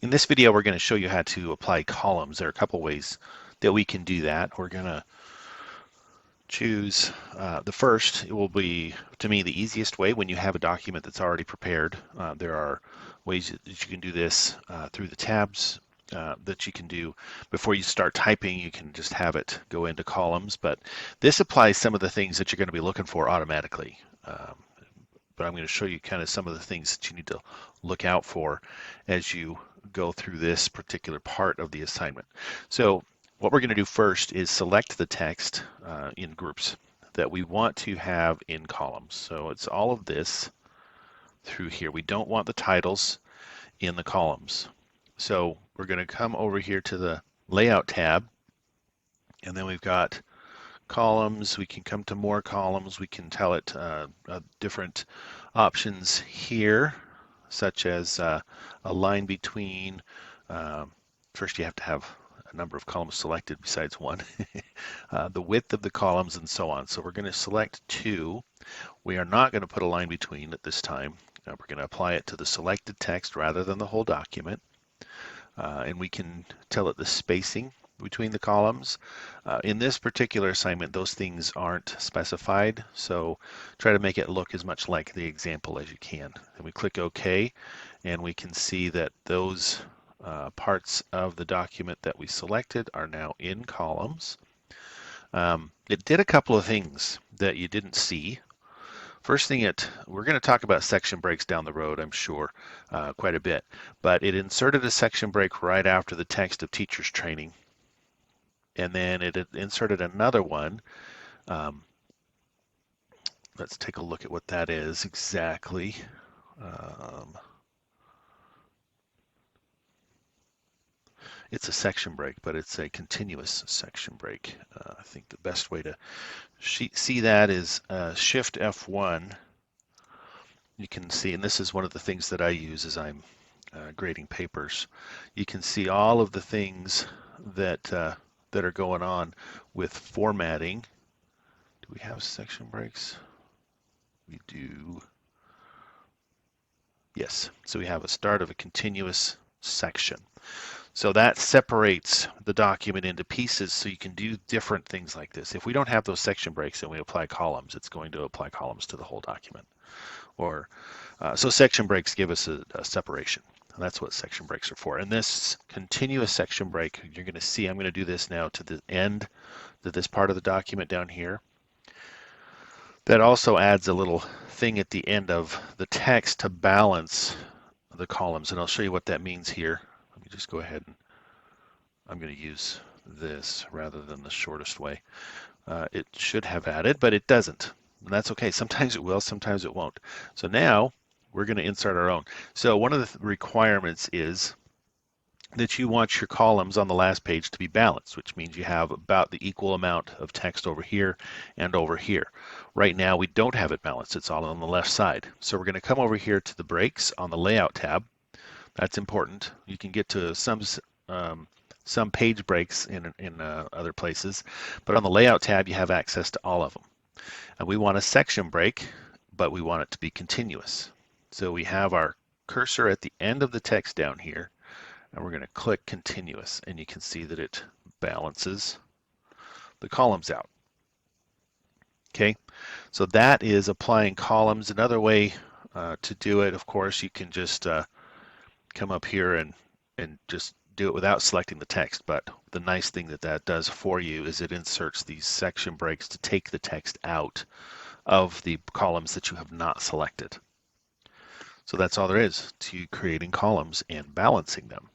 In this video, we're going to show you how to apply columns. There are a couple ways that we can do that. We're going to choose the first. It will be, to me, the easiest way when you have a document that's already prepared. There are ways that you can do this through the tabs that you can do before you start typing. You can just have it go into columns, but this applies some of the things that you're going to be looking for automatically. But I'm going to show you kind of some of the things that you need to look out for as you go through this particular part of the assignment. So what we're going to do first is select the text in groups that we want to have in columns. So it's all of this through here. We don't want the titles in the columns. So we're going to come over here to the Layout tab, and then we've got columns. We can come to more columns. We can tell it different options here, such as a line between. First, you have to have a number of columns selected besides one, the width of the columns, and so on. So we're going to select 2. We are not going to put a line between at this time. We're going to apply it to the selected text rather than the whole document. And we can tell it the spacing between the columns. In this particular assignment, those things aren't specified, so try to make it look as much like the example as you can. And we click OK, and we can see that those parts of the document that we selected are now in columns. It did a couple of things that you didn't see. First thing, we're going to talk about section breaks down the road, I'm sure, quite a bit, but it inserted a section break right after the text of teacher's training, and then it inserted another one. Let's take a look at what that is exactly. It's a section break, but it's a continuous section break. I think the best way to see that is Shift F1. You can see, and this is one of the things that I use as I'm grading papers. You can see all of the things that that are going on with formatting. Do we have section breaks? We do. Yes, so we have a start of a continuous section. So that separates the document into pieces so you can do different things like this. If we don't have those section breaks and we apply columns, it's going to apply columns to the whole document. So section breaks give us a separation. And that's what section breaks are for. And this continuous section break, you're going to see, I'm going to do this now to the end, to this part of the document down here. That also adds a little thing at the end of the text to balance the columns. And I'll show you what that means here. Let me just go ahead and I'm going to use this rather than the shortest way. It should have added, but it doesn't. And that's okay. Sometimes it will, sometimes it won't. So now we're going to insert our own. So one of the requirements is that you want your columns on the last page to be balanced, which means you have about the equal amount of text over here and over here. Right now we don't have it balanced. It's all on the left side. So we're going to come over here to the breaks on the Layout tab. That's important. You can get to some page breaks in other places, but on the Layout tab you have access to all of them. And we want a section break, but we want it to be continuous. So we have our cursor at the end of the text down here, and we're going to click continuous, and you can see that it balances the columns out. Okay, so that is applying columns. Another way to do it, of course, you can just come up here and just do it without selecting the text, but the nice thing that that does for you is it inserts these section breaks to take the text out of the columns that you have not selected. So that's all there is to creating columns and balancing them.